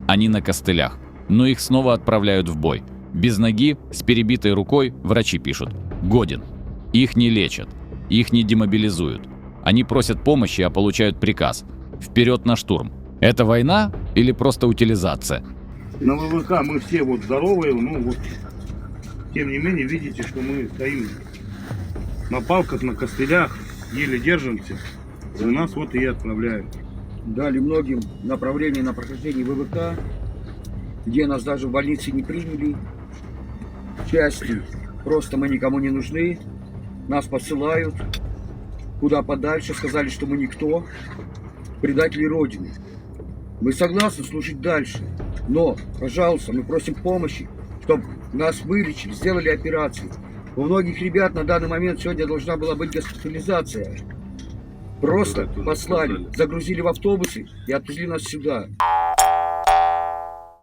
Они на костылях, но их снова отправляют в бой. Без ноги, с перебитой рукой, врачи пишут: годен. Их не лечат, их не демобилизуют. Они просят помощи, а получают приказ: вперед на штурм. Это война или просто утилизация? На ВВК мы все вот здоровые, ну вот, тем не менее, видите, что мы стоим на палках, на костылях, еле держимся. И нас вот и отправляют. Дали многим направления на прохождение ВВК, где нас даже в больнице не приняли. Части просто мы никому не нужны, нас посылают куда подальше, сказали, что мы никто, предатели Родины. Мы согласны служить дальше, но, пожалуйста, мы просим помощи, чтобы нас вылечили, сделали операции. У многих ребят на данный момент сегодня должна была быть госпитализация. Просто послали, загрузили в автобусы и отвезли нас сюда.